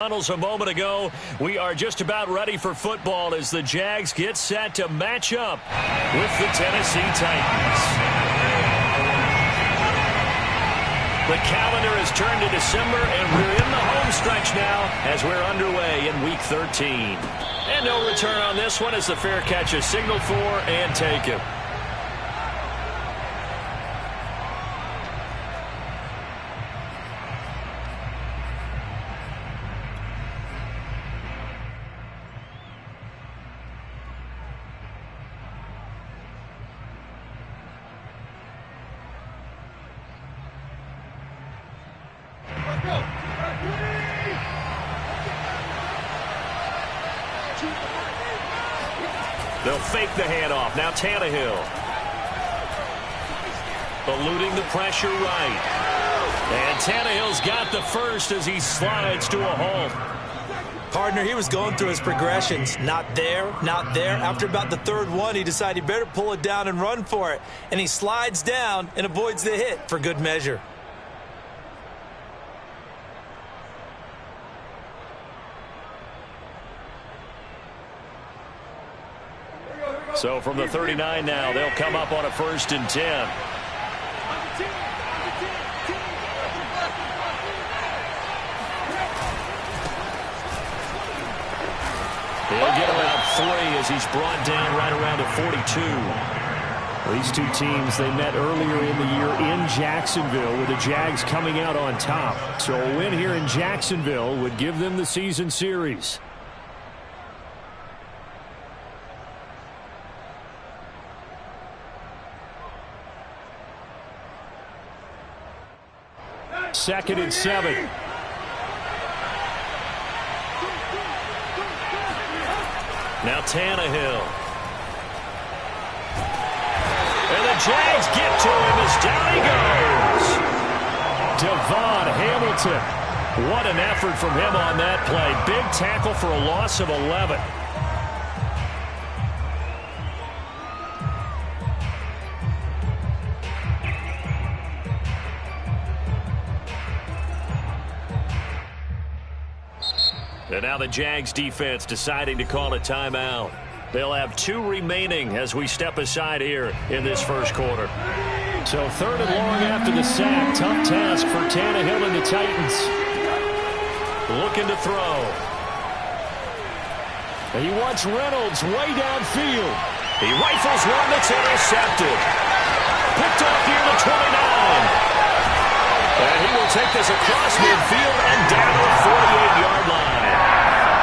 A moment ago, we are just about ready for football as the Jags get set to match up with the Tennessee Titans. The calendar has turned to December, and we're in the home stretch now as we're underway in Week 13. And no return on this one as the fair catch is signaled for and taken. They'll fake the handoff. Now Tannehill. Eluding the pressure right. And Tannehill's got the first as he slides to a halt. Partner, he was going through his progressions. Not there, not there. After about the third one, he decided he better pull it down and run for it. And he slides down and avoids the hit for good measure. So from the 39 now, they'll come up on a 1st and 10. He'll get around 3 as he's brought down right around at 42. These two teams, they met earlier in the year in Jacksonville with the Jags coming out on top. So a win here in Jacksonville would give them the season series. Second and 7. Now Tannehill. And the Jags get to him as down he goes. Devon Hamilton. What an effort from him on that play. Big tackle for a loss of 11. And now the Jags defense deciding to call a timeout. They'll have 2 remaining as we step aside here in this first quarter. So 3rd and long after the sack. Tough task for Tannehill and the Titans. Looking to throw. And he wants Reynolds way downfield. He rifles one that's intercepted. Picked off near the 29. And he will take this across midfield and down to the 48-yard line.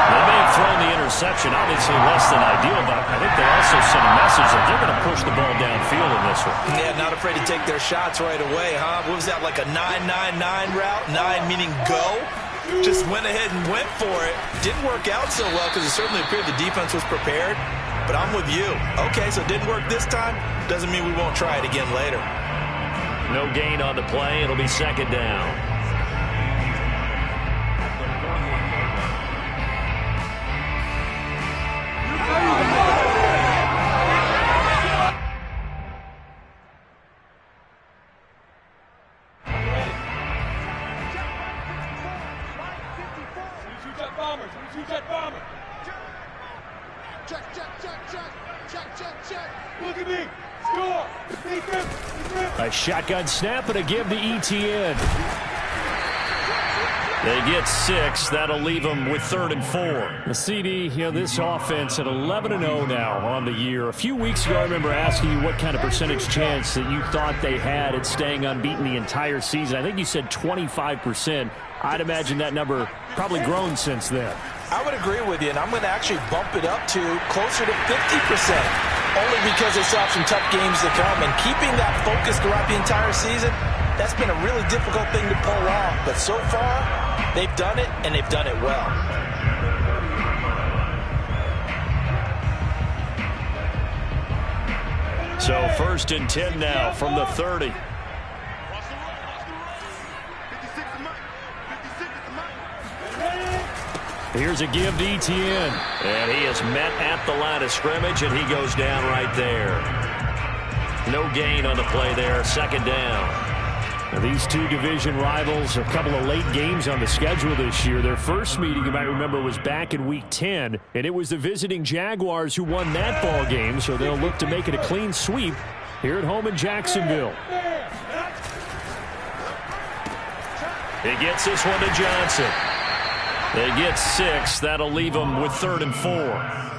They may have thrown the interception, obviously less than ideal, but I think they also sent a message that they're going to push the ball downfield in this one. Yeah, not afraid to take their shots right away, huh? What was that, like a 9-9-9 route? 9 meaning go? Just went ahead and went for it. Didn't work out so well because it certainly appeared the defense was prepared. But I'm with you. Okay, so it didn't work this time. Doesn't mean we won't try it again later. No gain on the play. It'll be 2nd down. Look at me. Score. A shotgun snap and a give to Etienne. They get 6. That'll leave them with 3rd and 4. The CD, this offense at 11-0 now on the year. A few weeks ago, I remember asking you what kind of percentage chance that you thought they had at staying unbeaten the entire season. I think you said 25%. I'd imagine that number probably grown since then. I would agree with you, and I'm going to actually bump it up to closer to 50%. Only because they still have some tough games to come. And keeping that focus throughout the entire season, that's been a really difficult thing to pull off. But so far, they've done it, and they've done it well. So 1st and 10 now from the 30. Here's a give to Etienne. And he is met at the line of scrimmage, and he goes down right there. No gain on the play there. 2nd down. These two division rivals, a couple of late games on the schedule this year. Their first meeting, you might remember, was back in Week 10, and it was the visiting Jaguars who won that ball game, so they'll look to make it a clean sweep here at home in Jacksonville. He gets this one to Johnson. They get 6. That'll leave them with 3rd and 4.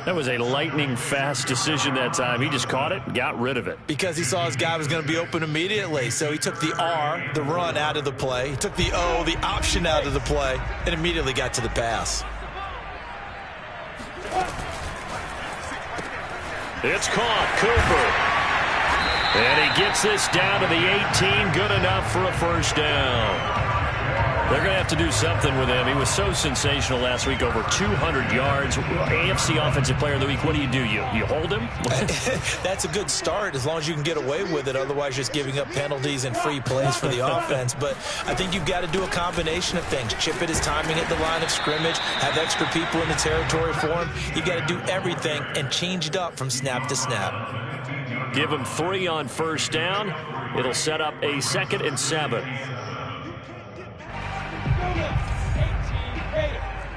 That was a lightning-fast decision that time. He just caught it and got rid of it. Because he saw his guy was going to be open immediately. So he took the R, the run, out of the play. He took the O, the option, out of the play, and immediately got to the pass. It's caught. Cooper. And he gets this down to the 18. Good enough for a first down. They're going to have to do something with him. He was so sensational last week, over 200 yards. AFC Offensive Player of the Week, what do? You hold him? That's a good start as long as you can get away with it. Otherwise, just giving up penalties and free plays for the offense. But I think you've got to do a combination of things. Chip it his timing at the line of scrimmage, have extra people in the territory for him. You've got to do everything and change it up from snap to snap. Give him 3 on first down. It'll set up a 2nd and 7.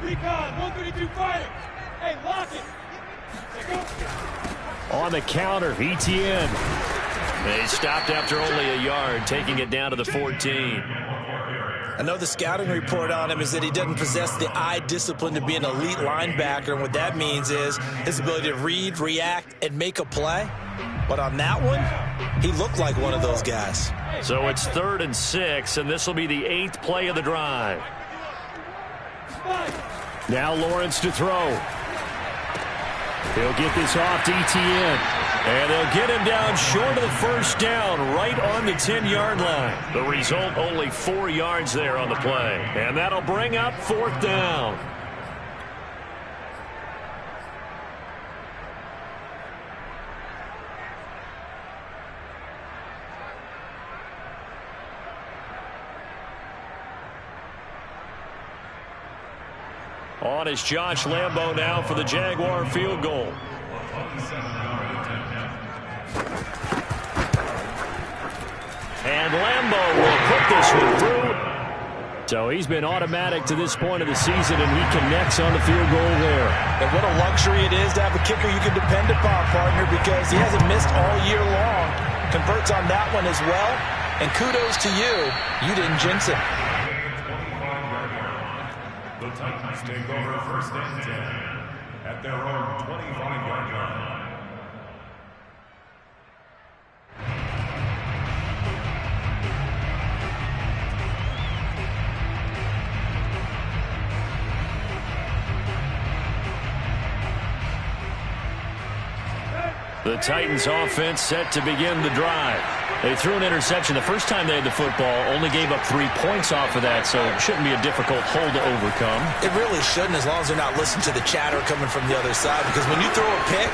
Recon, 132 fighting. Hey, lock it. On the counter, ETN. They stopped after only a yard, taking it down to the 14. I know the scouting report on him is that he doesn't possess the eye discipline to be an elite linebacker, and what that means is his ability to read, react, and make a play. But on that one, he looked like one of those guys. So it's 3rd and 6, and this will be the 8th play of the drive. Now Lawrence to throw. He'll get this off to ETN. And they'll get him down short of the first down, right on the 10-yard line. The result, only 4 yards there on the play. And that'll bring up 4th down. On is Josh Lambo now for the Jaguar field goal. And Lambo will put this one through. So he's been automatic to this point of the season, and he connects on the field goal there. And what a luxury it is to have a kicker you can depend upon, partner, because he hasn't missed all year long. Converts on that one as well. And kudos to you. You didn't jinx it. The Titans take over 1st and 10 at their own 25-yard line. The Titans offense set to begin the drive. They threw an interception the first time they had the football, only gave up 3 points off of that, so it shouldn't be a difficult hole to overcome. It really shouldn't, as long as they're not listening to the chatter coming from the other side, because when you throw a pick,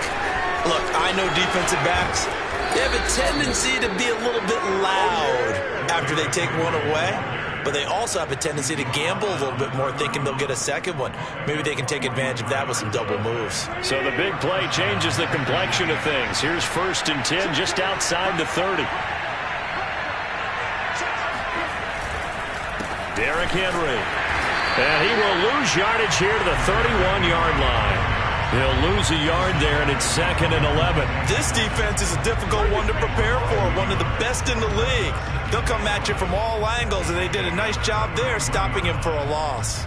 look, I know defensive backs, they have a tendency to be a little bit loud after they take one away, but they also have a tendency to gamble a little bit more, thinking they'll get a second one. Maybe they can take advantage of that with some double moves. So the big play changes the complexion of things. Here's 1st and 10 just outside the 30. Derrick Henry. And he will lose yardage here to the 31-yard line. He'll lose a yard there, and it's 2nd and 11. This defense is a difficult one to prepare for, one of the best in the league. They'll come at you from all angles, and they did a nice job there stopping him for a loss.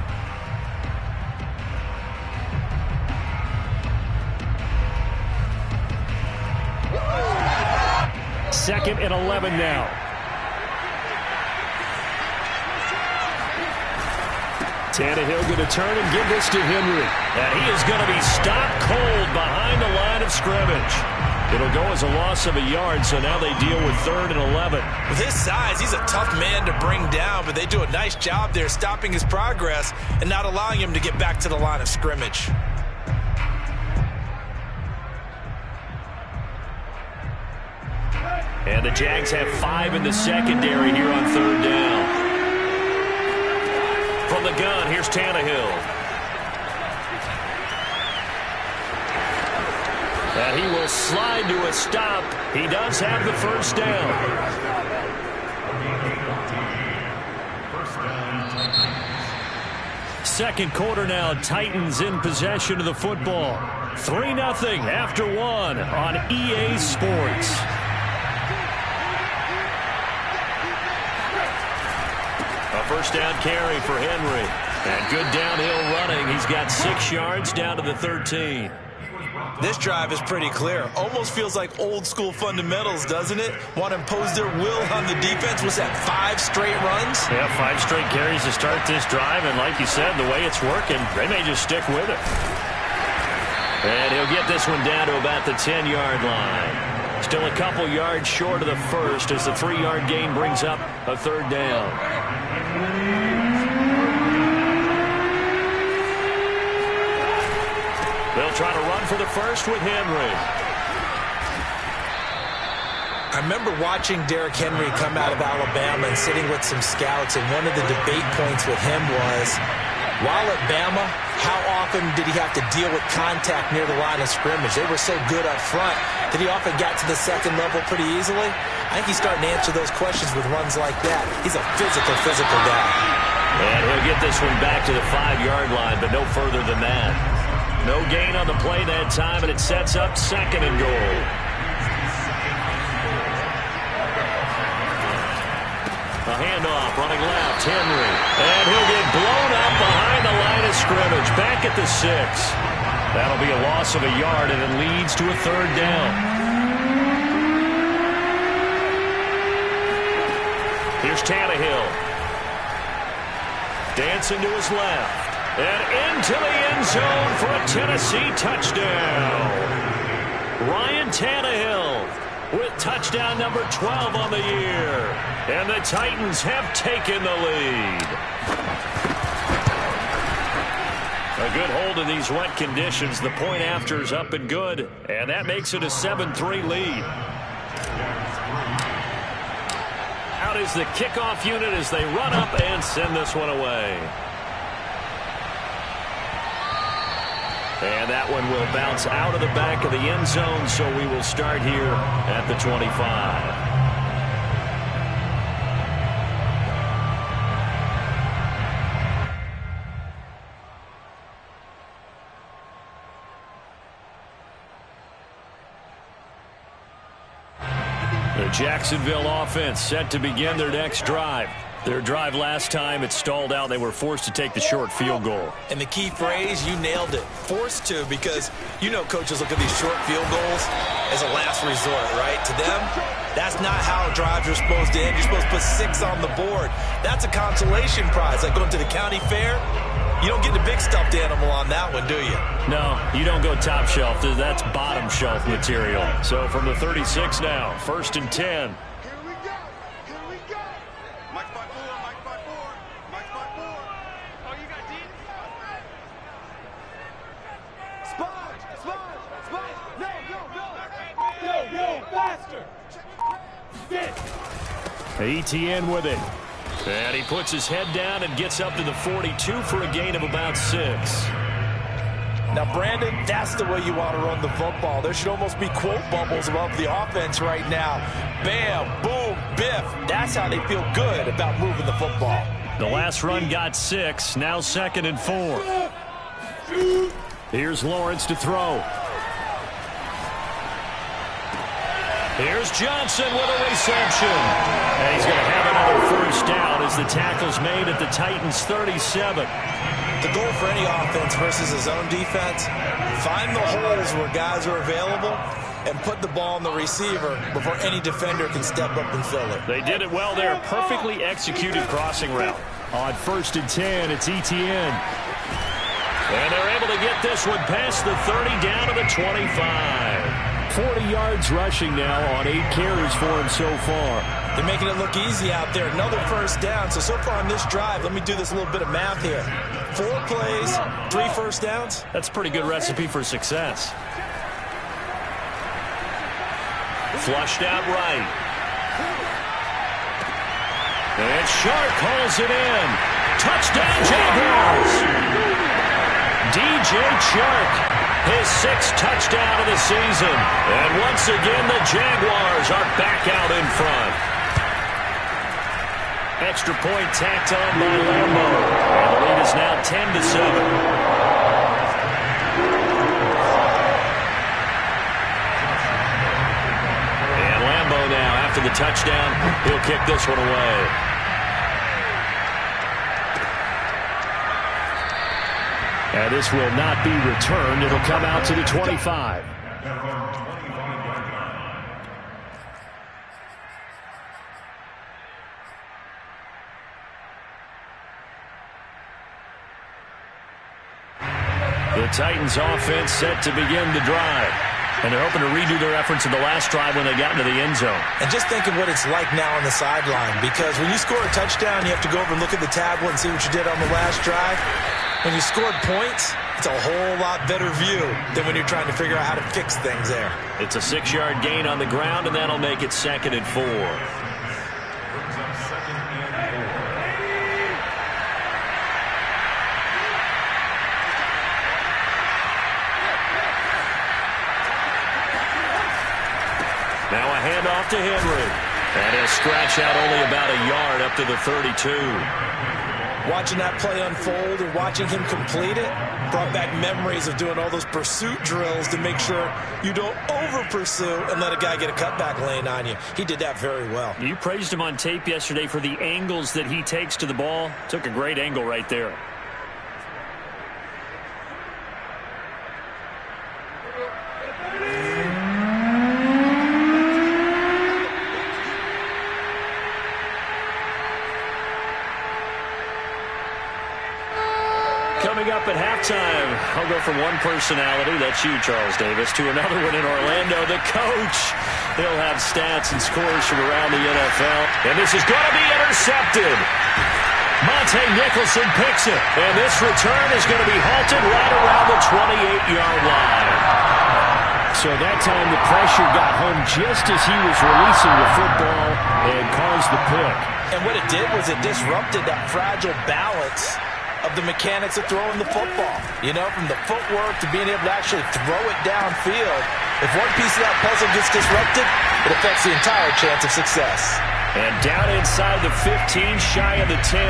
Second and 11 now. Tannehill going to turn and give this to Henry. And he is going to be stopped cold behind the line of scrimmage. It'll go as a loss of a yard, so now they deal with 3rd and 11. With his size, he's a tough man to bring down, but they do a nice job there stopping his progress and not allowing him to get back to the line of scrimmage. And the Jags have 5 in the secondary here on 3rd down. From the gun, here's Tannehill. And he will slide to a stop. He does have the first down. down, Titans. Second quarter now, Titans in possession of the football. 3-0 after one on EA Sports. A first down carry for Henry. And good downhill running. He's got 6 yards down to the 13. This drive is pretty clear. Almost feels like old school fundamentals, doesn't it? Want to impose their will on the defense. Was that 5 straight runs? Yeah, 5 straight carries to start this drive. And like you said, the way it's working, they may just stick with it. And he'll get this one down to about the 10-yard line. Still a couple yards short of the first as the 3-yard gain brings up a third down. They'll try to run for the first with Henry. I remember watching Derrick Henry come out of Alabama and sitting with some scouts, and one of the debate points with him was, while at Bama, how often did he have to deal with contact near the line of scrimmage? They were so good up front that he often got to the second level pretty easily. I think he's starting to answer those questions with runs like that. He's a physical guy. And he'll get this one back to the 5-yard line, but no further than that. No gain on the play that time, and it sets up 2nd and goal. A handoff, running left, Henry. And he'll get blown up behind the line of scrimmage, back at the 6. That'll be a loss of a yard, and it leads to a third down. Here's Tannehill. Dancing to his left. And into the end zone for a Tennessee touchdown. Ryan Tannehill with touchdown number 12 on the year. And the Titans have taken the lead. A good hold of these wet conditions. The point after is up and good. And that makes it a 7-3 lead. Out is the kickoff unit as they run up and send this one away. And that one will bounce out of the back of the end zone, so we will start here at the 25. The Jacksonville offense set to begin their next drive. Their drive last time, it stalled out. They were forced to take the short field goal. And the key phrase, you nailed it, forced to, because you know coaches look at these short field goals as a last resort, right? To them, that's not how drives are supposed to end. You're supposed to put 6 on the board. That's a consolation prize. Like going to the county fair, you don't get the big stuffed animal on that one, do you? No, you don't go top shelf. That's bottom shelf material. So from the 36 now, 1st and 10. ETN with it. And he puts his head down and gets up to the 42 for a gain of about 6. Now, Brandon, that's the way you want to run the football. There should almost be quote bubbles above the offense right now. Bam, boom, biff. That's how they feel good about moving the football. The last run got 6. Now 2nd and 4. Here's Lawrence to throw. Here's Johnson with a reception. And he's going to have another first down as the tackle's made at the Titans' 37. The goal for any offense versus his own defense, find the holes where guys are available and put the ball on the receiver before any defender can step up and fill it. They did it well there. Perfectly executed crossing route. On 1st and 10, it's ETN. And they're able to get this one past the 30 down to the 25. 40 yards rushing now on 8 carries for him so far. They're making it look easy out there. Another first down. So far on this drive, let me do this little bit of math here. 4 plays, 3 first downs. That's a pretty good recipe for success. Flushed out right. And Shark hauls it in. Touchdown, Jaguars. DJ Chark, his 6th touchdown of the season. And once again, the Jaguars are back out in front. Extra point tacked on by Lambo. And the lead is now 10-7. After the touchdown, he'll kick this one away. And this will not be returned. It'll come out to the 25. The Titans offense set to begin the drive. And they're hoping to redo their efforts in the last drive when they got into the end zone. And just think of what it's like now on the sideline, because when you score a touchdown, you have to go over and look at the tablet and see what you did on the last drive. When you scored points, it's a whole lot better view than when you're trying to figure out how to fix things there. It's a 6-yard gain on the ground, and that'll make it 2nd and 4. Now a handoff to Henry. And he'll scratch out only about a yard up to the 32. Watching that play unfold and watching him complete it brought back memories of doing all those pursuit drills to make sure you don't over-pursue and let a guy get a cutback lane on you. He did that very well. You praised him on tape yesterday for the angles that he takes to the ball. Took a great angle right there. Coming up at halftime, I'll go from one personality, that's you, Charles Davis, to another one in Orlando, the coach. He'll have stats and scores from around the NFL. And this is going to be intercepted. Monte Nicholson picks it. And this return is going to be halted right around the 28-yard line. So that time the pressure got home just as he was releasing the football and caused the pick. And what it did was it disrupted that fragile balance of the mechanics of throwing the football. You know, from the footwork to being able to actually throw it downfield. If one piece of that puzzle gets disrupted, it affects the entire chance of success. And down inside the 15, shy of the 10.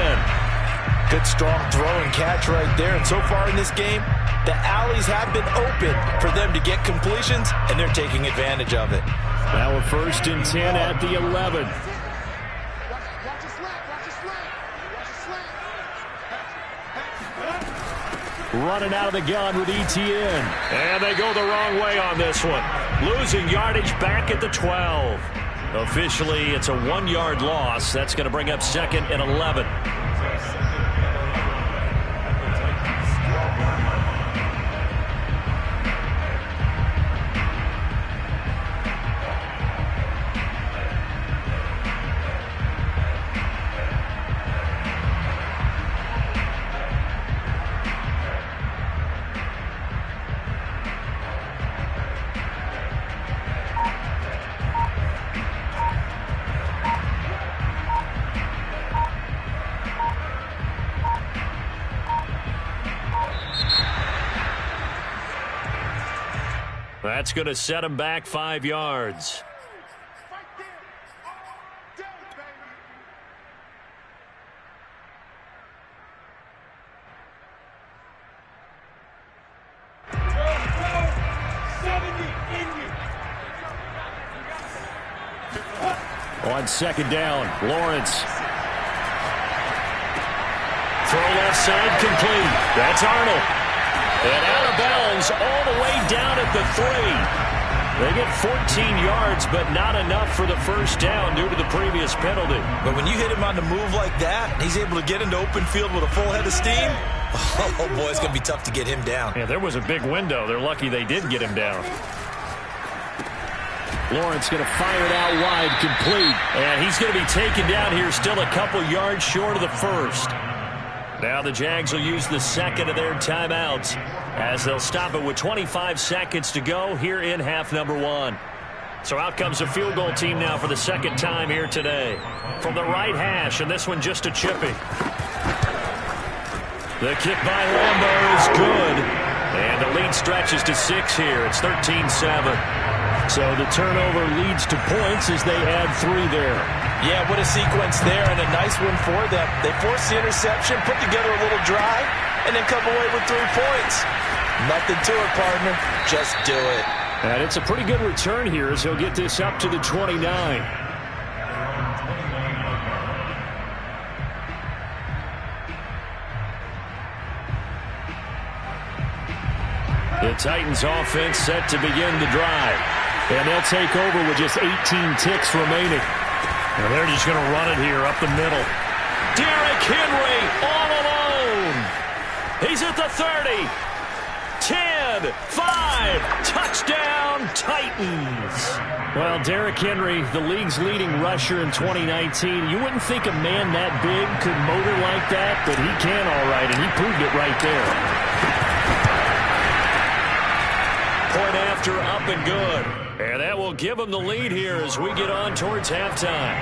Good strong throw and catch right there. And so far in this game, the alleys have been open for them to get completions, and they're taking advantage of it. Now a 1st and 10 at the 11. Running out of the gun with ETN. And they go the wrong way on this one. Losing yardage back at the 12. Officially, it's a 1-yard loss. That's going to bring up 2nd and 11. That's going to set him back 5 yards. On 2nd down, Lawrence. Throw left side complete. That's Arnold. And out of bounds all the way down at the 3. They get 14 yards, but not enough for the 1st down due to the previous penalty. But when you hit him on the move like that, he's able to get into open field with a full head of steam. Oh, boy, it's going to be tough to get him down. Yeah, there was a big window. They're lucky they did get him down. Lawrence going to fire it out wide, complete. And he's going to be taken down here, still a couple yards short of the 1st. Now the Jags will use the 2nd of their timeouts as they'll stop it with 25 seconds to go here in half number 1. So out comes a field goal team now for the 2nd time here today. From the right hash, and this one just a chippy. The kick by Lambo is good. And the lead stretches to 6 here. It's 13-7. So the turnover leads to points as they add 3 there. Yeah, what a sequence there, and a nice one for them. They forced the interception, put together a little drive, and then come away with 3 points. Nothing to it, partner. Just do it. And it's a pretty good return here as he'll get this up to the 29. The Titans offense set to begin the drive. And they'll take over with just 18 ticks remaining. And they're just going to run it here up the middle. Derrick Henry all alone. He's at the 30. 10, 5, touchdown Titans. Well, Derrick Henry, the league's leading rusher in 2019. You wouldn't think a man that big could motor like that, but he can all right, and he proved it right there. Point after, up and good. And that will give them the lead here as we get on towards halftime.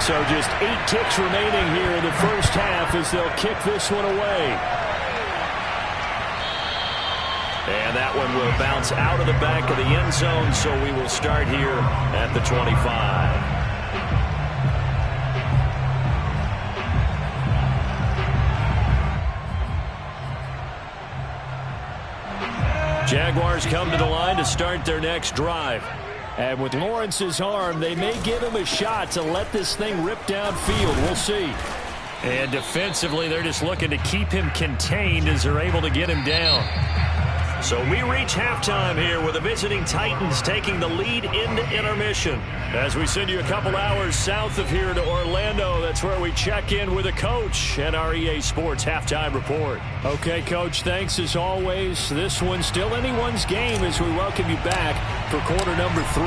So just 8 kicks remaining here in the first half as they'll kick this one away. And that one will bounce out of the back of the end zone, so we will start here at the 25. Jaguars come to the line to start their next drive. And with Lawrence's arm, they may give him a shot to let this thing rip downfield. We'll see. And defensively, they're just looking to keep him contained as they're able to get him down. So we reach halftime here with the visiting Titans taking the lead into intermission. As we send you a couple hours south of here to Orlando, that's where we check in with a coach and our EA Sports Halftime Report. Okay, Coach, thanks as always. This one's still anyone's game as we welcome you back for quarter number 3.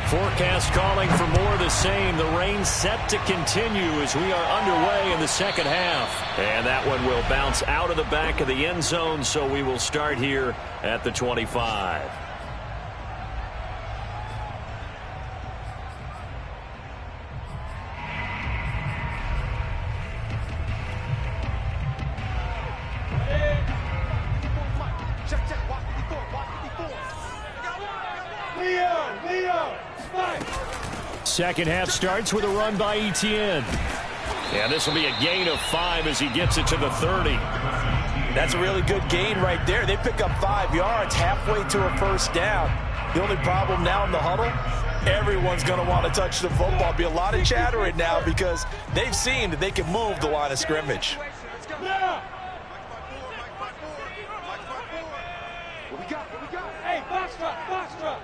Forecast calling for more of the same. The rain set to continue as we are underway in the second half. And that one will bounce out of the back of the end zone, so we will start here at the 25. Second half starts with a run by Etienne. And this will be a gain of 5 as he gets it to the 30. That's a really good gain right there. They pick up 5 yards halfway to a first down. The only problem now in the huddle, everyone's going to want to touch the football. Be a lot of chattering now because they've seen that they can move the line of scrimmage. What we got? Hey, box drop.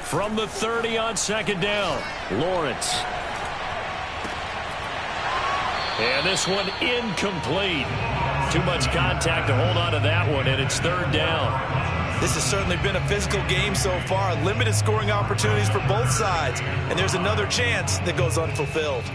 From the 30 on second down, Lawrence. And this one incomplete. Too much contact to hold on to that one, and it's third down. This has certainly been a physical game so far. Limited scoring opportunities for both sides. And there's another chance that goes unfulfilled.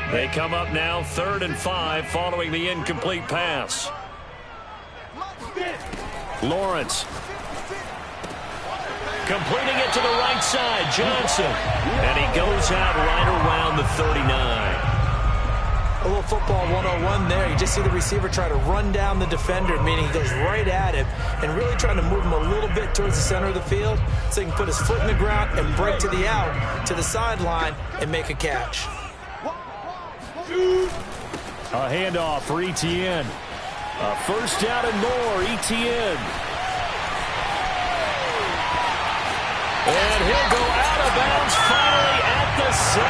They come up now 3rd and 5 following the incomplete pass. Lawrence. Completing it to the right side, Johnson. And he goes out right around the 39. A little football 101 there. You just see the receiver try to run down the defender, meaning he goes right at him and really trying to move him a little bit towards the center of the field so he can put his foot in the ground and break to the out, to the sideline, and make a catch. A handoff for Etienne. A first down and more, Etienne. And he'll go out of bounds finally at the 7.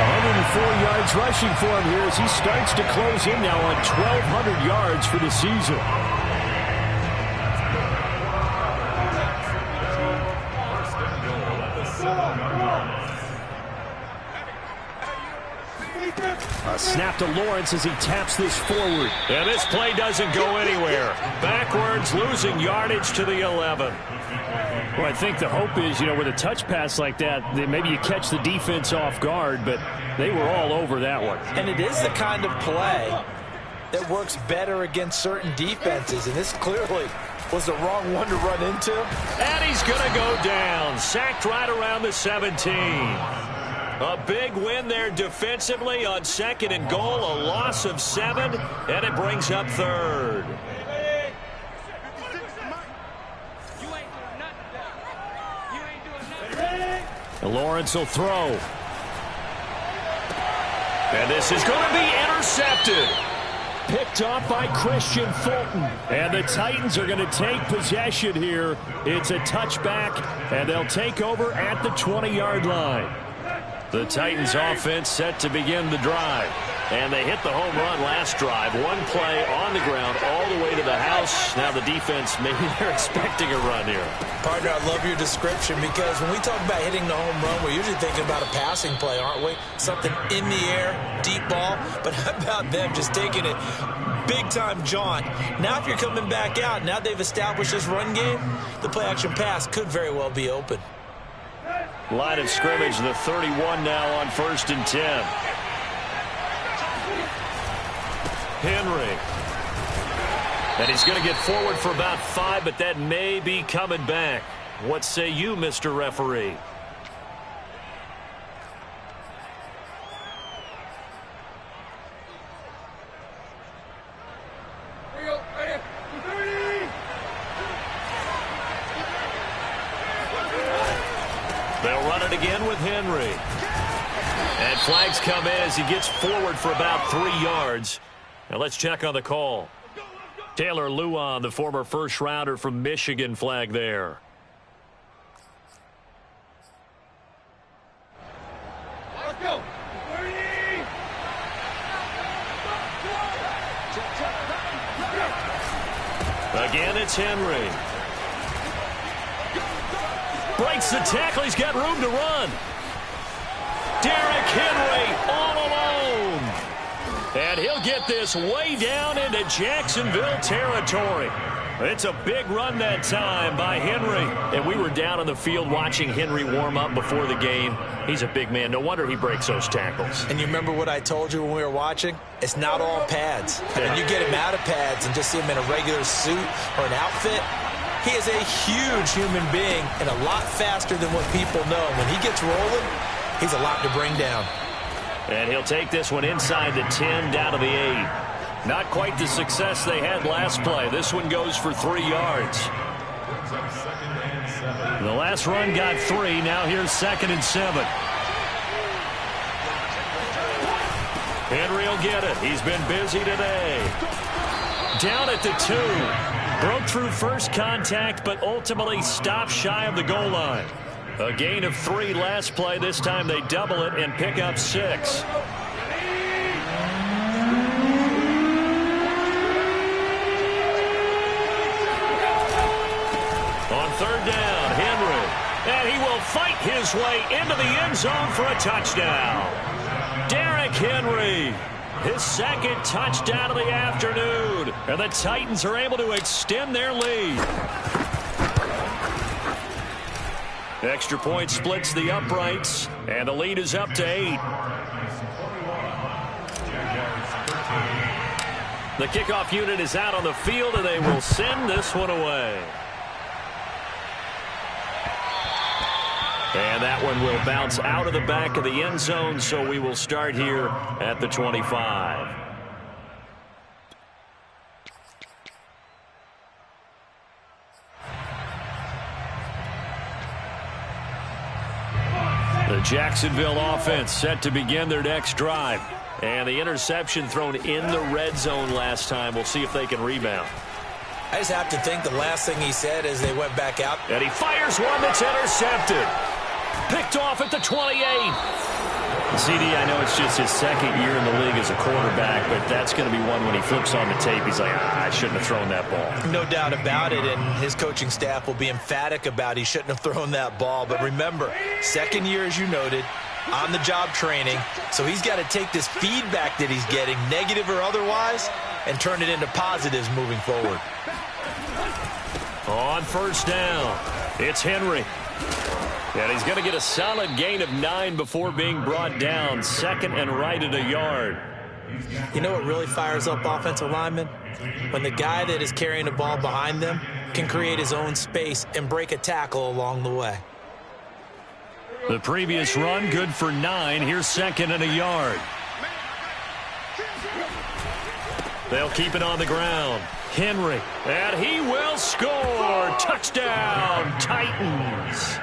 104 yards rushing for him here as he starts to close in now on 1,200 yards for the season. A snap to Lawrence as he taps this forward. And this play doesn't go anywhere. Backwards, losing yardage to the 11. Well, I think the hope is, with a touch pass like that maybe you catch the defense off guard, but they were all over that one. And it is the kind of play that works better against certain defenses, and this clearly was the wrong one to run into. And he's going to go down. Sacked right around the 17. A big win there defensively on 2nd and goal. A loss of 7, and it brings up 3rd. Lawrence will throw. And this is going to be intercepted. Picked off by Christian Fulton. And the Titans are going to take possession here. It's a touchback, and they'll take over at the 20-yard line. The Titans offense set to begin the drive. And they hit the home run last drive. One play on the ground all the way to the house. Now the defense, maybe they're expecting a run here. Partner, I love your description because when we talk about hitting the home run, we're usually thinking about a passing play, aren't we? Something in the air, deep ball. But how about them just taking it big-time jaunt? Now if you're coming back out, now they've established this run game, the play-action pass could very well be open. Line of scrimmage, the 31 now on 1st and 10. Henry. And he's going to get forward for about 5, but that may be coming back. What say you, Mr. Referee? They'll run it again with Henry. And flags come in as he gets forward for about 3 yards. Now let's check on the call. Taylor Luan, the former first-rounder from Michigan, flag there. Let's go. Again, it's Henry. Breaks the tackle. He's got room to run. Derrick Henry all alone. And he'll get this way down into Jacksonville territory. It's a big run that time by Henry. And we were down on the field watching Henry warm up before the game. He's a big man. No wonder he breaks those tackles. And you remember what I told you when we were watching? It's not all pads. When you get him out of pads and just see him in a regular suit or an outfit, he is a huge human being and a lot faster than what people know. When he gets rolling, he's a lot to bring down. And he'll take this one inside the 10 down to the 8. Not quite the success they had last play. This one goes for 3 yards. The last run got 3. Now here's 2nd and 7. Henry will get it. He's been busy today. Down at the 2. Broke through first contact, but ultimately stopped shy of the goal line. A gain of 3 last play. This time they double it and pick up 6. On 3rd down, Henry. And he will fight his way into the end zone for a touchdown. Derrick Henry, his 2nd touchdown of the afternoon. And the Titans are able to extend their lead. Extra point splits the uprights, and the lead is up to 8. The kickoff unit is out on the field, and they will send this one away. And that one will bounce out of the back of the end zone, so we will start here at the 25. The Jacksonville offense set to begin their next drive. And the interception thrown in the red zone last time. We'll see if they can rebound. I just have to think the last thing he said as they went back out. And he fires one that's intercepted. Picked off at the 28. CD, I know it's just his 2nd year in the league as a quarterback, but that's going to be one when he flips on the tape. He's like, I shouldn't have thrown that ball. No doubt about it, and his coaching staff will be emphatic about he shouldn't have thrown that ball. But remember, 2nd year, as you noted, on-the-job training, so he's got to take this feedback that he's getting, negative or otherwise, and turn it into positives moving forward. On 1st down, it's Henry. And he's going to get a solid gain of 9 before being brought down. 2nd and right at a yard. You know what really fires up offensive linemen? When the guy that is carrying the ball behind them can create his own space and break a tackle along the way. The previous run, good for 9. Here's 2nd and a yard. They'll keep it on the ground. Henry, and he will score. Touchdown, Titans.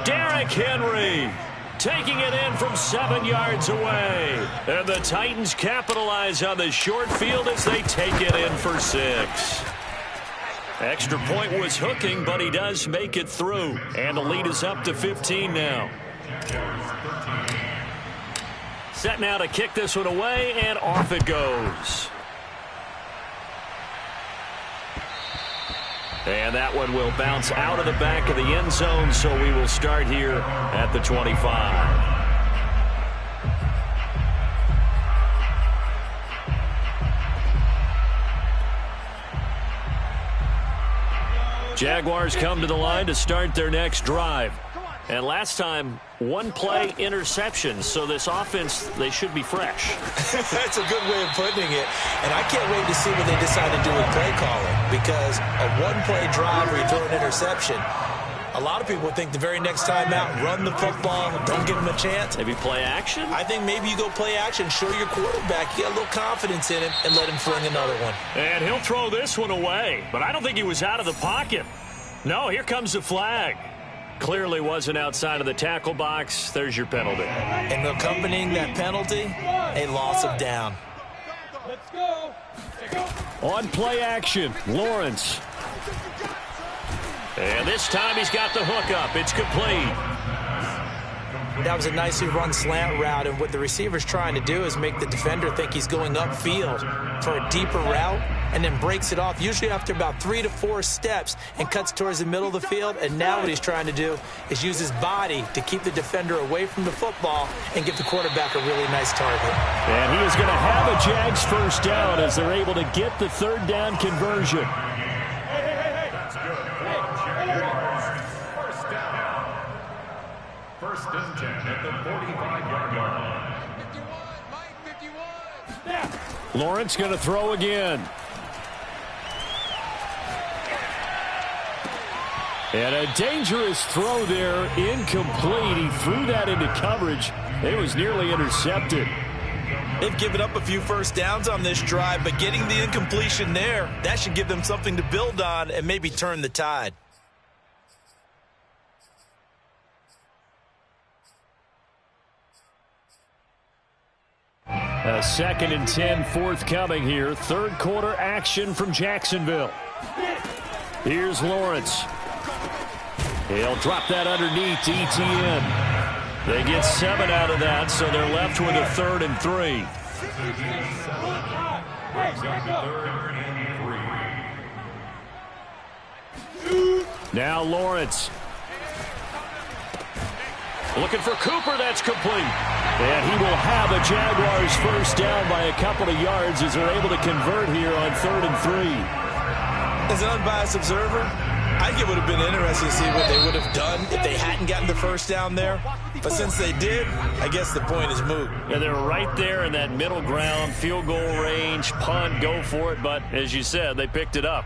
Derrick Henry taking it in from 7 yards away. And the Titans capitalize on the short field as they take it in for 6. Extra point was hooking, but he does make it through. And the lead is up to 15 now. Set now to kick this one away, and off it goes. And that one will bounce out of the back of the end zone, so we will start here at the 25. Jaguars come to the line to start their next drive. And last time, 1-play interception, so this offense, they should be fresh. That's a good way of putting it. And I can't wait to see what they decide to do with play calling, because a 1-play drive where you throw an interception, a lot of people think the very next time out, run the football, don't give him a chance. Maybe play action? I think maybe you go play action, show your quarterback, you got a little confidence in him, and let him fling another one. And he'll throw this one away, but I don't think he was out of the pocket. No, here comes the flag. Clearly wasn't outside of the tackle box. There's your penalty. And accompanying that penalty, a loss of down. Let's go. On play action, Lawrence. And this time he's got the hook up. It's complete. That was a nicely run slant route, and what the receiver's trying to do is make the defender think he's going upfield for a deeper route, and then breaks it off, usually after about 3 to 4 steps, and cuts towards the middle of the field. And now what he's trying to do is use his body to keep the defender away from the football and give the quarterback a really nice target. And he is going to have a Jags first down as they're able to get the 3rd down conversion. That's good. Jaguars, first down. 1st and 10 at the 45-yard line. 51. Lawrence going to throw again. And a dangerous throw there, incomplete. He threw that into coverage. It was nearly intercepted. They've given up a few first downs on this drive, but getting the incompletion there, that should give them something to build on and maybe turn the tide. A 2nd and 10 forthcoming here. 3rd quarter action from Jacksonville. Here's Lawrence. He'll drop that underneath to ETN. They get 7 out of that, so they're left with a 3rd and 3. Now Lawrence. Looking for Cooper, that's complete. And he will have a Jaguars first down by a couple of yards as they're able to convert here on 3rd and 3. As an unbiased observer, I think it would have been interesting to see what they would have done if they hadn't gotten the first down there. But since they did, I guess the point is moot. Yeah, they're right there in that middle ground, field goal range, punt, go for it. But as you said, they picked it up.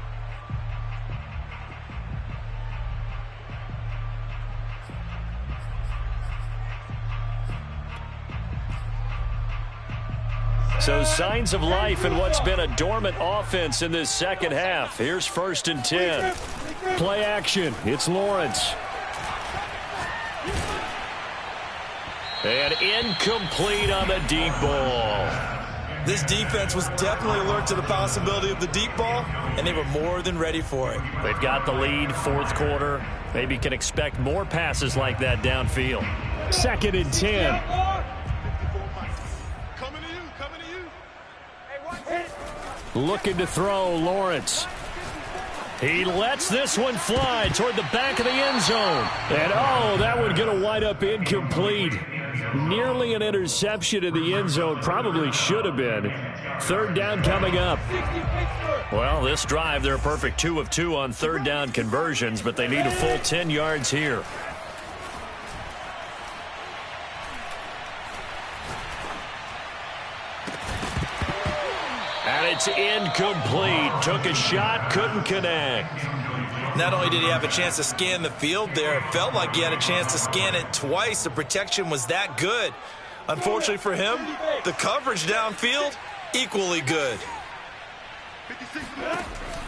So signs of life in what's been a dormant offense in this second half. Here's 1st and 10. Play action. It's Lawrence. And incomplete on the deep ball. This defense was definitely alert to the possibility of the deep ball, and they were more than ready for it. They've got the lead, 4th quarter. Maybe can expect more passes like that downfield. 2nd and 10. Looking to throw, Lawrence. He lets this one fly toward the back of the end zone. And, oh, that one going to wind up incomplete. Nearly an interception in the end zone. Probably should have been. 3rd down coming up. Well, this drive, they're a perfect 2 of 2 on 3rd down conversions, but they need a full 10 yards here. it's incomplete. Took a shot, couldn't connect. Not only did he have a chance to scan the field there, it felt like he had a chance to scan it twice. The protection was that good. Unfortunately for him, the coverage downfield, equally good.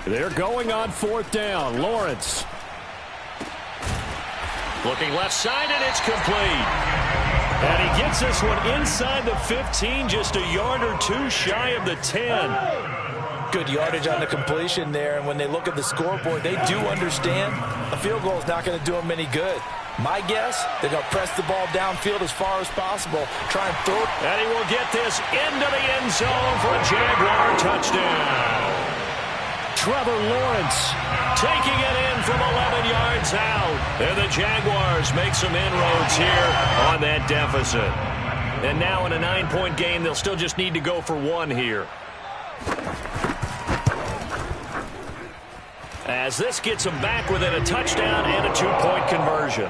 They're going on 4th down. Lawrence. Looking left side, and it's complete. And he gets this one inside the 15, just a yard or two shy of the 10. Good yardage on the completion there, and when they look at the scoreboard, they do understand a field goal is not going to do them any good. My guess, they're going to press the ball downfield as far as possible, try and throw it. And he will get this into the end zone for a Jaguar touchdown. Trevor Lawrence taking it in from 11 yards out. And the Jaguars make some inroads here on that deficit. And now in a 9-point game, they'll still just need to go for one here. As this gets them back within a touchdown and a 2-point conversion.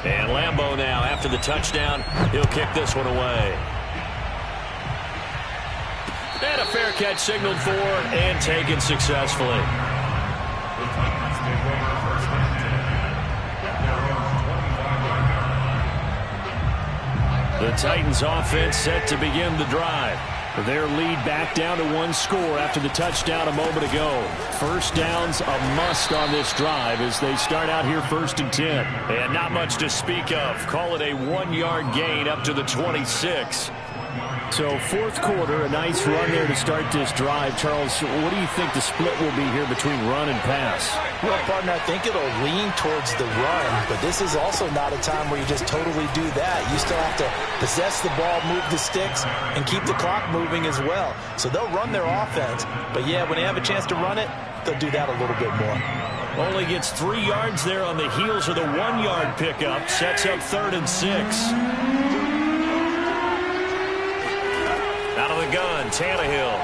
And Lambeau now, after the touchdown, he'll kick this one away. And a fair catch signaled for and taken successfully. The Titans offense set to begin the drive. Their lead back down to 1 score after the touchdown a moment ago. First down's a must on this drive as they start out here 1st and 10. And not much to speak of. Call it a 1-yard gain up to the 26. So 4th quarter, a nice run there to start this drive. Charles, what do you think the split will be here between run and pass? Well, partner, I think it'll lean towards the run, but this is also not a time where you just totally do that. You still have to possess the ball, move the sticks, and keep the clock moving as well. So they'll run their offense, but yeah, when they have a chance to run it, they'll do that a little bit more. Only gets 3 yards there on the heels of the 1-yard pickup. Sets up 3rd and 6. Out of the gun, Tannehill.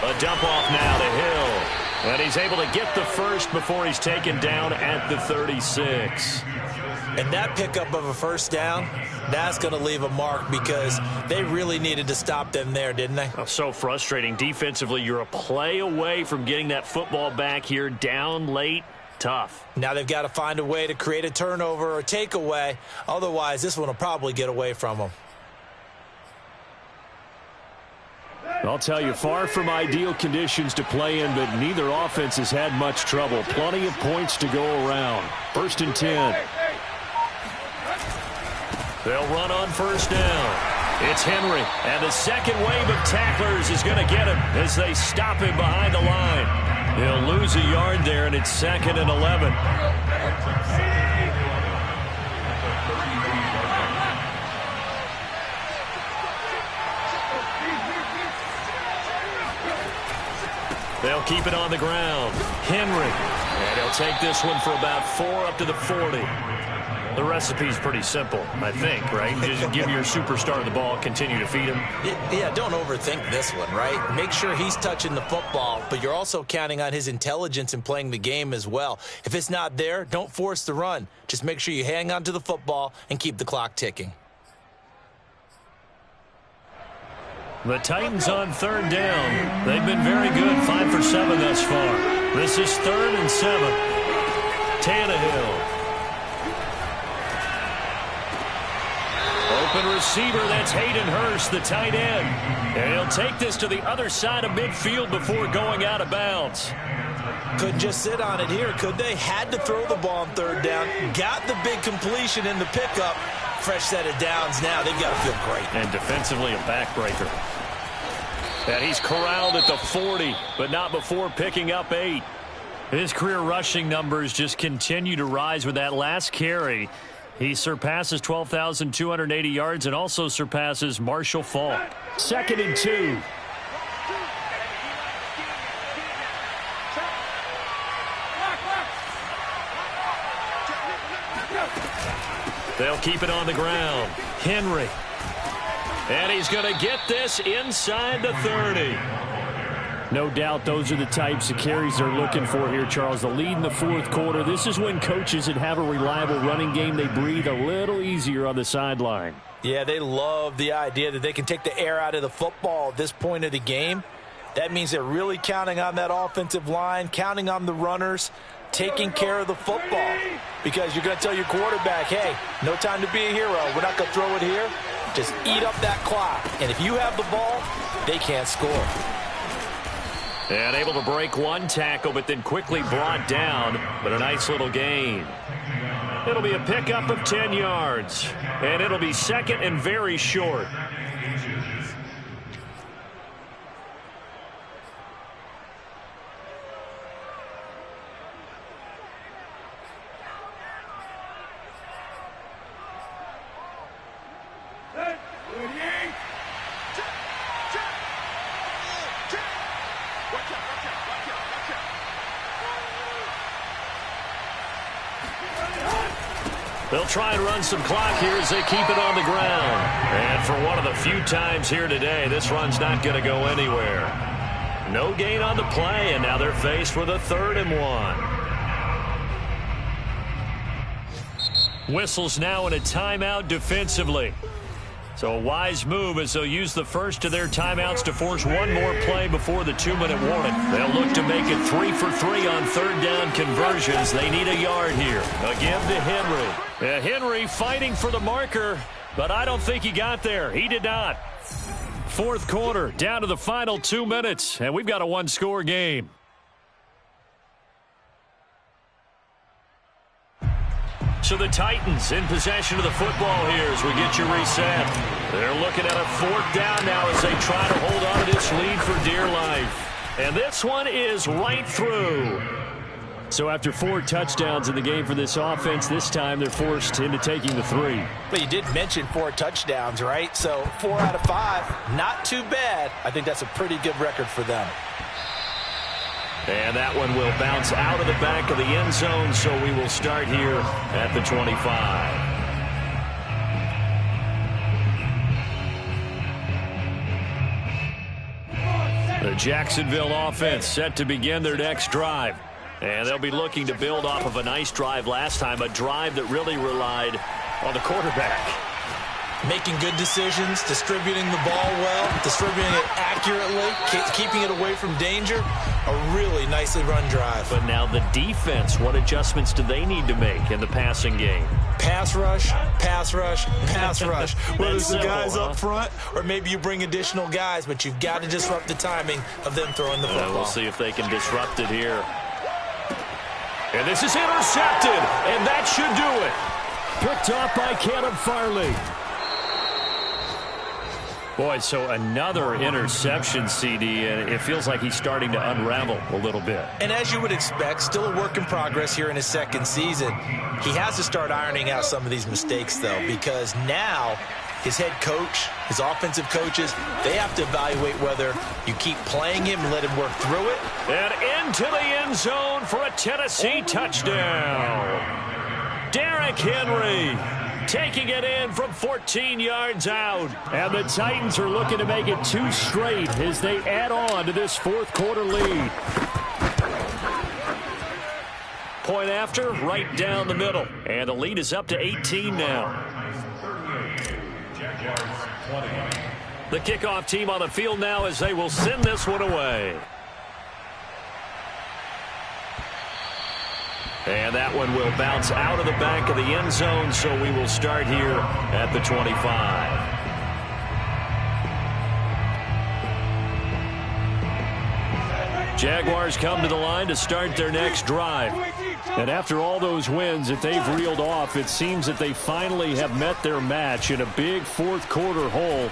A dump off now to Hill. And he's able to get the first before he's taken down at the 36. And that pickup of a first down, that's going to leave a mark because they really needed to stop them there, didn't they? Oh, so frustrating. Defensively, you're a play away from getting that football back here down late. Tough. Now they've got to find a way to create a turnover or takeaway. Otherwise, this one will probably get away from them. I'll tell you, far from ideal conditions to play in, but neither offense has had much trouble. Plenty of points to go around. 1st and 10. They'll run on 1st down. It's Henry, and the second wave of tacklers is going to get him as they stop him behind the line. He'll lose a yard there, and it's 2nd and 11. They'll keep it on the ground. Henry. And he'll take this one for about 4 up to the 40. The recipe's pretty simple, I think, right? Just give your superstar the ball, continue to feed him. Yeah, don't overthink this one, right? Make sure he's touching the football, but you're also counting on his intelligence in playing the game as well. If it's not there, don't force the run. Just make sure you hang on to the football and keep the clock ticking. The Titans on 3rd down. They've been very good, 5 for 7 thus far. This is 3rd and 7. Tannehill. Open receiver, that's Hayden Hurst, the tight end. And he'll take this to the other side of midfield before going out of bounds. Couldn't just sit on it here, could they? Had to throw the ball on 3rd down. Got the big completion in the pickup. Fresh set of downs now. They've got to feel great. And defensively, a backbreaker. And he's corralled at the 40, but not before picking up 8. His career rushing numbers just continue to rise with that last carry. He surpasses 12,280 yards and also surpasses Marshall Faulk. 2nd and 2. They'll keep it on the ground. Henry. And he's going to get this inside the 30. No doubt those are the types of carries they're looking for here, Charles. The lead in the 4th quarter. This is when coaches that have a reliable running game, they breathe a little easier on the sideline. Yeah, they love the idea that they can take the air out of the football at this point of the game. That means they're really counting on that offensive line, counting on the runners, taking care of the football. Because you're going to tell your quarterback, hey, no time to be a hero. We're not going to throw it here. Just eat up that clock. And if you have the ball, they can't score. And able to break one tackle, but then quickly brought down. But a nice little gain. It'll be a pickup of 10 yards. And it'll be second and very short. They'll try and run some clock here as they keep it on the ground. And for one of the few times here today, this run's not going to go anywhere. No gain on the play, and now they're faced with a 3rd and 1. Whistles now in a timeout defensively. So a wise move as they'll use the first of their timeouts to force one more play before the 2-minute warning. They'll look to make it 3 for 3 on 3rd down conversions. They need a yard here. Again to Henry. Henry fighting for the marker, but I don't think he got there. He did not. 4th quarter, down to the final 2 minutes, and we've got a one-score game. So the Titans in possession of the football here as we get you reset. They're looking at a 4th down now as they try to hold on to this lead for dear life. And this one is right through. So after 4 touchdowns in the game for this offense, this time they're forced into taking the 3. But you did mention 4 touchdowns, right? So 4 out of 5, not too bad. I think that's a pretty good record for them. And that one will bounce out of the back of the end zone, so we will start here at the 25. The Jacksonville offense set to begin their next drive. And they'll be looking to build off of a nice drive last time, a drive that really relied on the quarterback. Making good decisions, distributing the ball well, distributing it accurately, keeping it away from danger. A really nicely run drive. But now the defense, what adjustments do they need to make in the passing game? Pass rush, pass rush, pass rush. Whether it's the simple, guys up front or maybe you bring additional guys, but you've got to disrupt the timing of them throwing the football. We'll see if they can disrupt it here. And this is intercepted, and that should do it. Picked off by Caleb Farley. Boy, so another interception, CD, and it feels like he's starting to unravel a little bit. And as you would expect, still a work in progress here in his 2nd season. He has to start ironing out some of these mistakes, though, because now his head coach, his offensive coaches, they have to evaluate whether you keep playing him and let him work through it. And into the end zone for a Tennessee touchdown. Derrick Henry taking it in from 14 yards out. And the Titans are looking to make it 2 straight as they add on to this 4th quarter lead. Point after, right down the middle. And the lead is up to 18 now. The kickoff team on the field now as they will send this one away. And that one will bounce out of the back of the end zone, so we will start here at the 25. Jaguars come to the line to start their next drive. And after all those wins that they've reeled off, it seems that they finally have met their match in a big 4th quarter hole.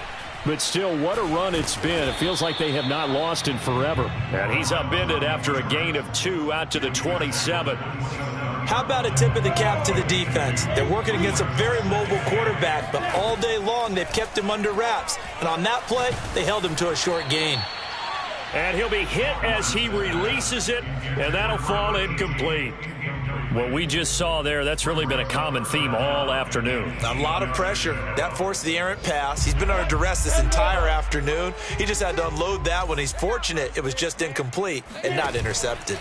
But still, what a run it's been. It feels like they have not lost in forever. And he's upended after a gain of 2 out to the 27. How about a tip of the cap to the defense? They're working against a very mobile quarterback, but all day long they've kept him under wraps. And on that play, they held him to a short gain. And he'll be hit as he releases it, and that'll fall incomplete. What we just saw there, that's really been a common theme all afternoon. A lot of pressure. That forced the errant pass. He's been under duress this entire afternoon. He just had to unload that one. He's fortunate it was just incomplete and not intercepted.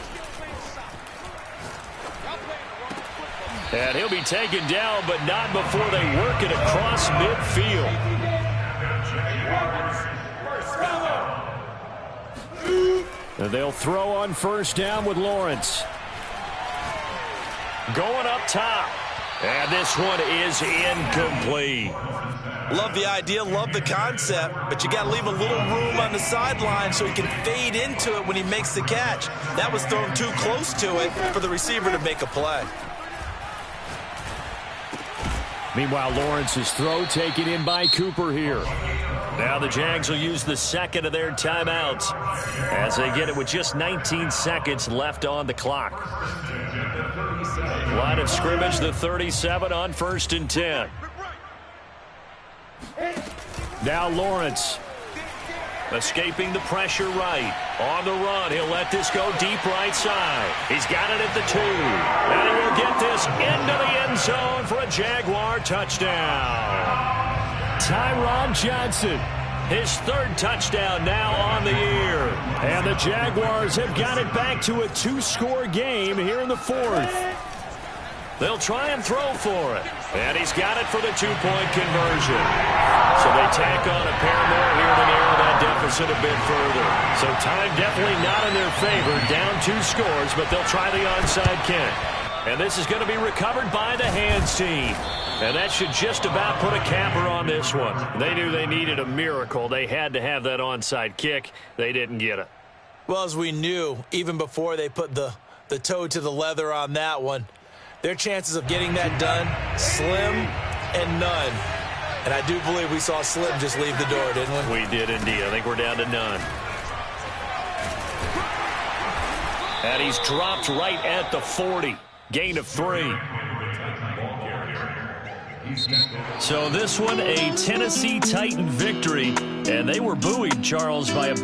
And he'll be taken down, but not before they work it across midfield. And they'll throw on first down with Lawrence. Going up top. And this one is incomplete. Love the idea, love the concept, but you got to leave a little room on the sideline so he can fade into it when he makes the catch. That was thrown too close to it for the receiver to make a play. Meanwhile, Lawrence's throw taken in by Cooper here. Now the Jags will use the second of their timeouts as they get it with just 19 seconds left on the clock. Line of scrimmage, the 37 on 1st and 10. Now Lawrence escaping the pressure right. On the run, he'll let this go deep right side. He's got it at the 2. And he will get this into the end zone for a Jaguar touchdown. Tyron Johnson, his 3rd touchdown now on the year. And the Jaguars have got it back to a 2-score game here in the 4th. They'll try and throw for it. And he's got it for the 2-point conversion. So they tack on a pair more here to narrow that deficit a bit further. So time definitely not in their favor. Down 2 scores, but they'll try the onside kick. And this is going to be recovered by the hands team. And that should just about put a capper on this one. They knew they needed a miracle. They had to have that onside kick. They didn't get it. Well, as we knew, even before they put the toe to the leather on that one, their chances of getting that done, slim and none. And I do believe we saw Slim just leave the door, didn't we? We did indeed. I think we're down to none. And he's dropped right at the 40. Gain of 3. So this one, a Tennessee Titan victory. And they were buoyed, Charles, by a big